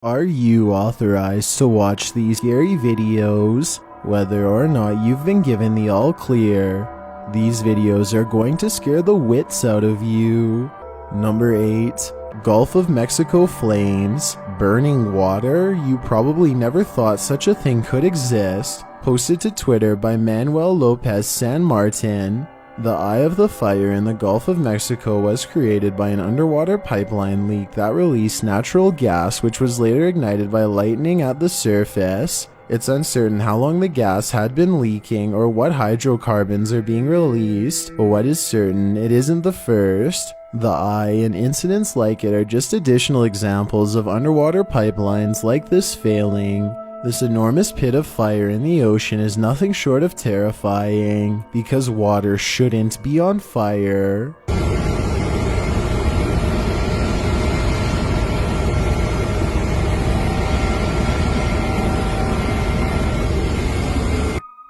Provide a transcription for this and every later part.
Are you authorized to watch these scary videos, whether or not you've been given the all clear? These videos are going to scare the wits out of you. Number 8. Gulf of Mexico flames. Burning water? You probably never thought such a thing could exist. Posted to Twitter by Manuel Lopez San Martin. The eye of the fire in the Gulf of Mexico was created by an underwater pipeline leak that released natural gas, which was later ignited by lightning at the surface. It's uncertain how long the gas had been leaking or what hydrocarbons are being released, but what is certain, it isn't the first. The eye and incidents like it are just additional examples of underwater pipelines like this failing. This enormous pit of fire in the ocean is nothing short of terrifying, because water shouldn't be on fire.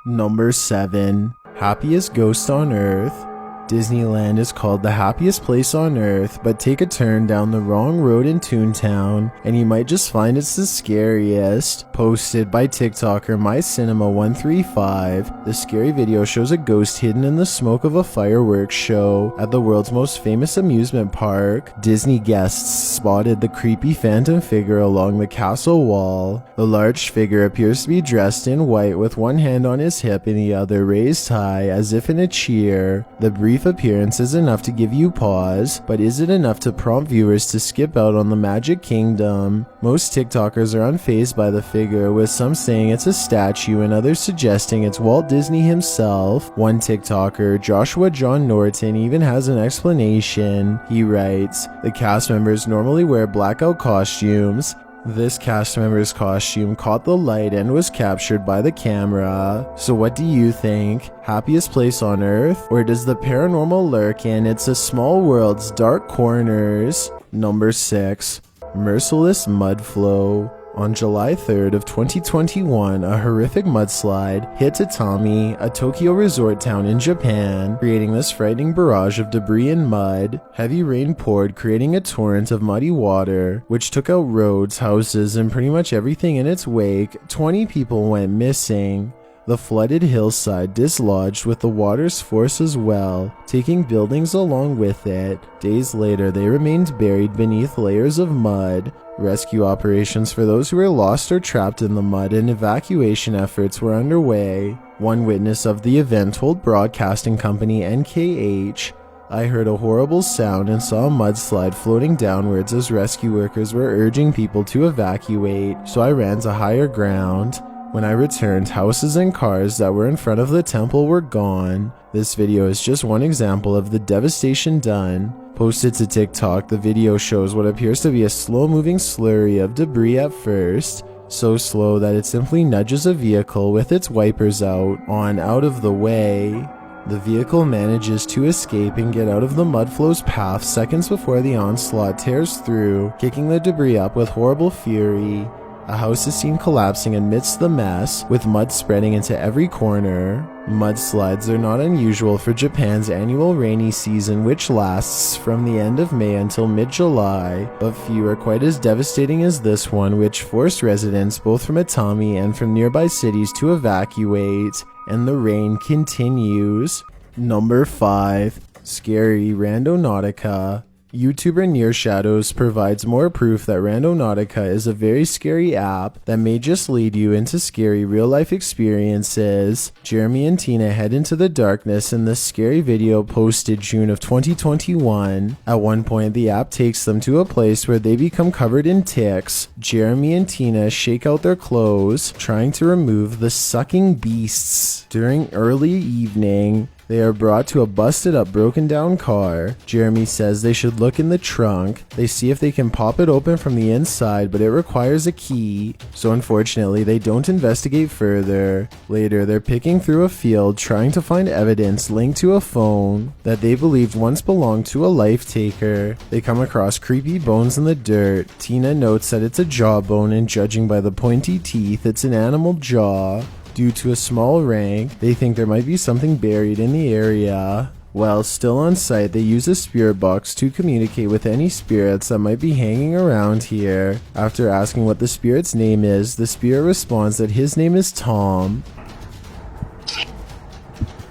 Number 7. Happiest ghost on Earth. Disneyland is called the happiest place on earth, but take a turn down the wrong road in Toontown and you might just find it's the scariest. Posted by TikToker MyCinema135, the scary video shows a ghost hidden in the smoke of a fireworks show at the world's most famous amusement park. Disney guests spotted the creepy phantom figure along the castle wall. The large figure appears to be dressed in white with one hand on his hip and the other raised high as if in a cheer. The brief appearance is enough to give you pause, but is it enough to prompt viewers to skip out on the Magic Kingdom? Most TikTokers are unfazed by the figure, with some saying it's a statue and others suggesting it's Walt Disney himself. One TikToker, Joshua John Norton, even has an explanation. He writes, "The cast members normally wear blackout costumes. This cast member's costume caught the light and was captured by the camera. So what do you think? Happiest place on earth? Or does the paranormal lurk in It's a Small World's dark corners?" Number 6. Merciless mud flow. On July 3rd of 2021, a horrific mudslide hit Tatami, a Tokyo resort town in Japan, creating this frightening barrage of debris and mud. Heavy rain poured, creating a torrent of muddy water, which took out roads, houses, and pretty much everything in its wake. 20 people went missing. The flooded hillside dislodged with the water's force as well, taking buildings along with it. Days later, they remained buried beneath layers of mud. Rescue operations for those who were lost or trapped in the mud and evacuation efforts were underway. One witness of the event told broadcasting company NKH, "I heard a horrible sound and saw a mudslide floating downwards as rescue workers were urging people to evacuate, so I ran to higher ground. When I returned, houses and cars that were in front of the temple were gone." This video is just one example of the devastation done. Posted to TikTok, the video shows what appears to be a slow-moving slurry of debris at first, so slow that it simply nudges a vehicle with its wipers out of the way. The vehicle manages to escape and get out of the mudflow's path seconds before the onslaught tears through, kicking the debris up with horrible fury. A house is seen collapsing amidst the mess, with mud spreading into every corner. Mudslides are not unusual for Japan's annual rainy season, which lasts from the end of May until mid-July, but few are quite as devastating as this one, which forced residents both from Atami and from nearby cities to evacuate. And the rain continues. Number 5. Scary Randonautica. YouTuber Near Shadows provides more proof that Randonautica is a very scary app that may just lead you into scary real-life experiences. Jeremy and Tina head into the darkness in this scary video posted June of 2021. At one point, the app takes them to a place where they become covered in ticks. Jeremy and Tina shake out their clothes, trying to remove the sucking beasts. During early evening, they are brought to a busted up, broken down car. Jeremy says they should look in the trunk. They see if they can pop it open from the inside, but it requires a key. So unfortunately, they don't investigate further. Later, they're picking through a field trying to find evidence linked to a phone that they believed once belonged to a life taker. They come across creepy bones in the dirt. Tina notes that it's a jawbone, and judging by the pointy teeth, it's an animal jaw. Due to a small rank, they think there might be something buried in the area. While still on site, they use a spirit box to communicate with any spirits that might be hanging around here. After asking what the spirit's name is, the spirit responds that his name is Tom.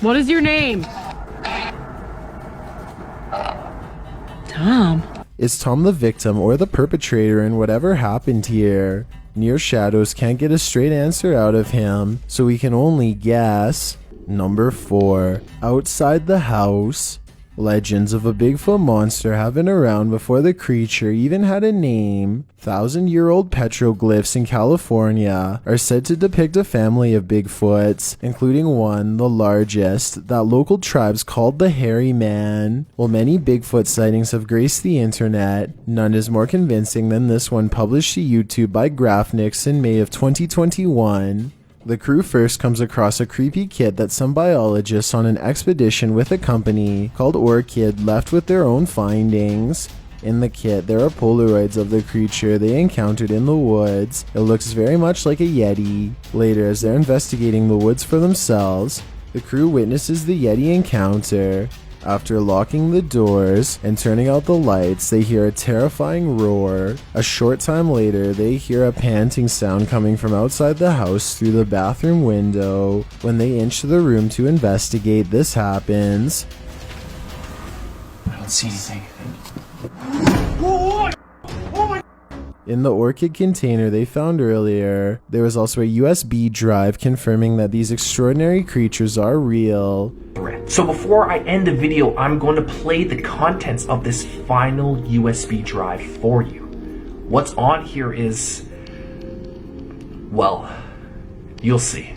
What is your name? Tom. Is Tom the victim or the perpetrator in whatever happened here? Near Shadows can't get a straight answer out of him, so we can only guess. Number 4. Outside the house. Legends of a Bigfoot monster have been around before the creature even had a name. 1,000-year-old petroglyphs in California are said to depict a family of Bigfoots, including one, the largest, that local tribes called the Hairy Man. While many Bigfoot sightings have graced the internet, none is more convincing than this one published to YouTube by Graphnix in May of 2021. The crew first comes across a creepy kit that some biologists on an expedition with a company called Orchid left with their own findings. In the kit, there are Polaroids of the creature they encountered in the woods. It looks very much like a Yeti. Later, as they're investigating the woods for themselves, the crew witnesses the Yeti encounter. After locking the doors and turning out the lights, they hear a terrifying roar. A short time later, they hear a panting sound coming from outside the house through the bathroom window. When they inch to the room to investigate, this happens. I don't see anything. In the Orchid container they found earlier, there was also a USB drive confirming that these extraordinary creatures are real. So before I end the video, I'm going to play the contents of this final USB drive for you. What's on here is, well, you'll see.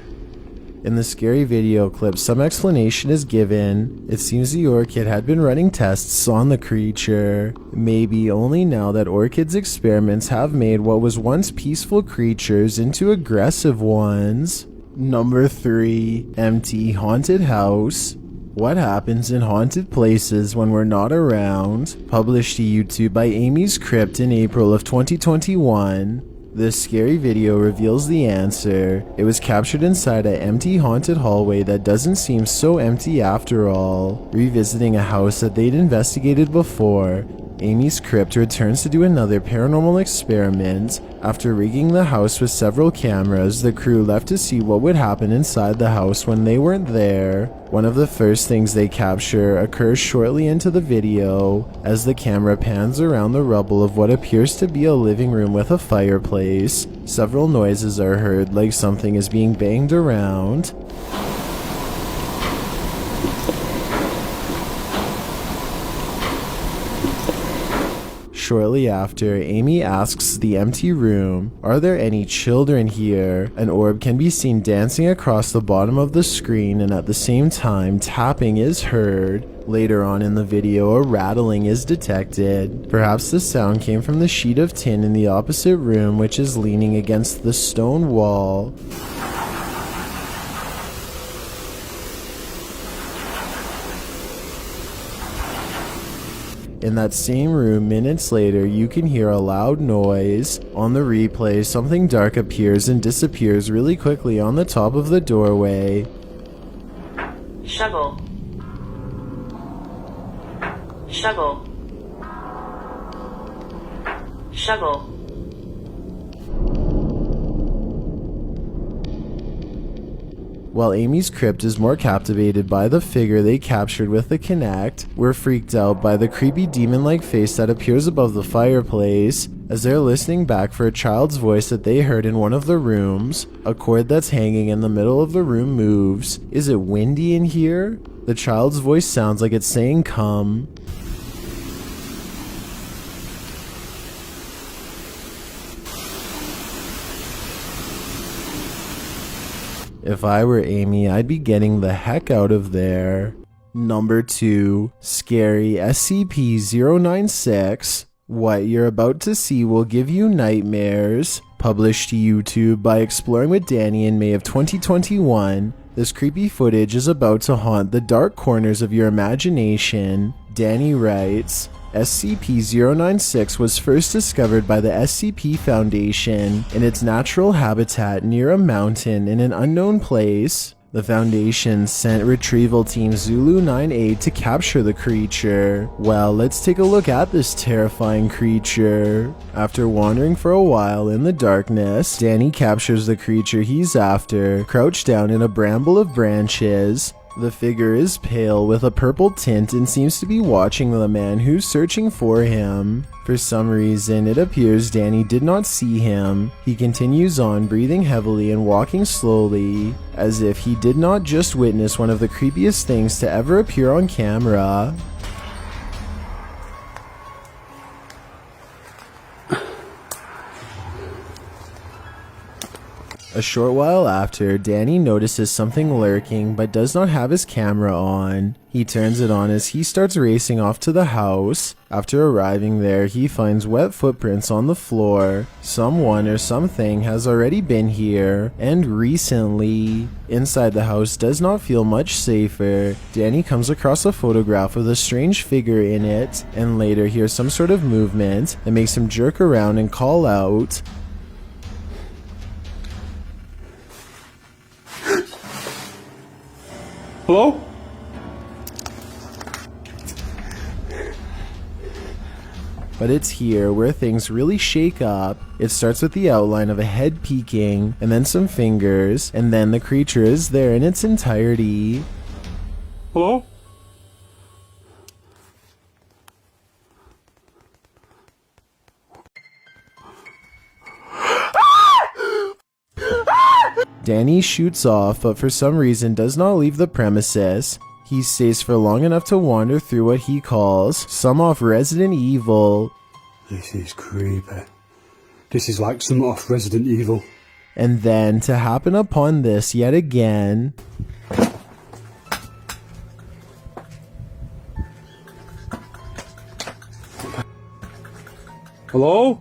In the scary video clip, some explanation is given. It seems the Orchid had been running tests on the creature. Maybe only now that Orchid's experiments have made what was once peaceful creatures into aggressive ones. Number 3. Empty haunted house. What happens in haunted places when we're not around? Published to YouTube by Amy's Crypt in April of 2021. This scary video reveals the answer. It was captured inside an empty haunted hallway that doesn't seem so empty after all. Revisiting a house that they'd investigated before, Amy's Crypt returns to do another paranormal experiment. After rigging the house with several cameras, the crew left to see what would happen inside the house when they weren't there. One of the first things they capture occurs shortly into the video, as the camera pans around the rubble of what appears to be a living room with a fireplace. Several noises are heard, like something is being banged around. Shortly after, Amy asks the empty room, "Are there any children here?" An orb can be seen dancing across the bottom of the screen, and at the same time, tapping is heard. Later on in the video, a rattling is detected. Perhaps the sound came from the sheet of tin in the opposite room, which is leaning against the stone wall. In that same room, minutes later, you can hear a loud noise. On the replay, something dark appears and disappears really quickly on the top of the doorway. Shovel. Shovel. Shovel. While Amy's Crypt is more captivated by the figure they captured with the Kinect, we're freaked out by the creepy demon-like face that appears above the fireplace. As they're listening back for a child's voice that they heard in one of the rooms, a cord that's hanging in the middle of the room moves. Is it windy in here? The child's voice sounds like it's saying come. If I were Amy, I'd be getting the heck out of there. Number 2. Scary SCP-096. What you're about to see will give you nightmares. Published to YouTube by Exploring with Danny in May of 2021. This creepy footage is about to haunt the dark corners of your imagination. Danny writes, SCP-096 was first discovered by the SCP Foundation in its natural habitat near a mountain in an unknown place. The Foundation sent retrieval team Zulu 98 to capture the creature. Well, let's take a look at this terrifying creature. After wandering for a while in the darkness, Danny captures the creature he's after, crouched down in a bramble of branches. The figure is pale with a purple tint and seems to be watching the man who's searching for him. For some reason, it appears Danny did not see him. He continues on, breathing heavily and walking slowly, as if he did not just witness one of the creepiest things to ever appear on camera. A short while after, Danny notices something lurking but does not have his camera on. He turns it on as he starts racing off to the house. After arriving there, he finds wet footprints on the floor. Someone or something has already been here, and recently. Inside the house does not feel much safer. Danny comes across a photograph with a strange figure in it, and later hears some sort of movement that makes him jerk around and call out, "Hello?" But it's here where things really shake up. It starts with the outline of a head peeking, and then some fingers, and then the creature is there in its entirety. "Hello?" Danny shoots off, but for some reason does not leave the premises. He stays for long enough to wander through what he calls some off Resident Evil. "This is creepy. This is like some off Resident Evil." And then to happen upon this yet again. "Hello?"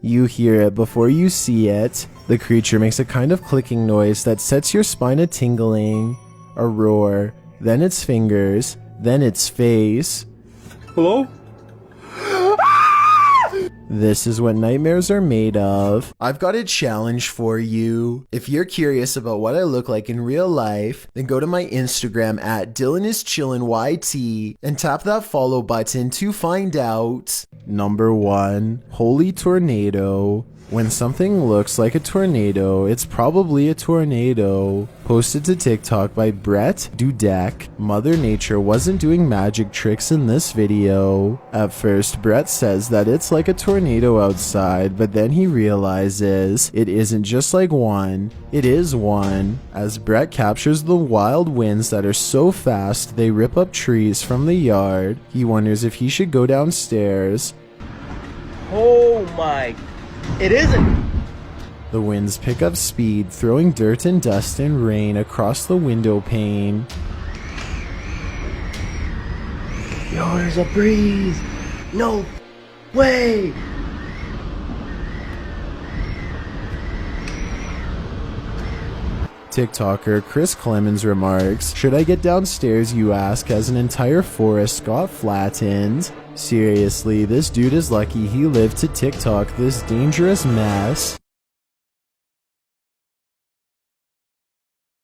You hear it before you see it. The creature makes a kind of clicking noise that sets your spine a tingling. A roar, then its fingers, then its face. "Hello?" This is what nightmares are made of. I've got a challenge for you. If you're curious about what I look like in real life, then go to my Instagram at DylanIsChillinYT and tap that follow button to find out. Number 1, holy tornado. When something looks like a tornado, it's probably a tornado. Posted to TikTok by Brett Dudek. Mother Nature wasn't doing magic tricks in this video. At first, Brett says that it's like a tornado outside, but then he realizes it isn't just like one, it is one. As Brett captures the wild winds that are so fast they rip up trees from the yard, he wonders if he should go downstairs. Oh my... It isn't! The winds pick up speed, throwing dirt and dust and rain across the window pane. Yo, there's a breeze! No way! TikToker Chris Clemens remarks, "Should I get downstairs, you ask, as an entire forest got flattened? Seriously, this dude is lucky he lived to TikTok this dangerous mess."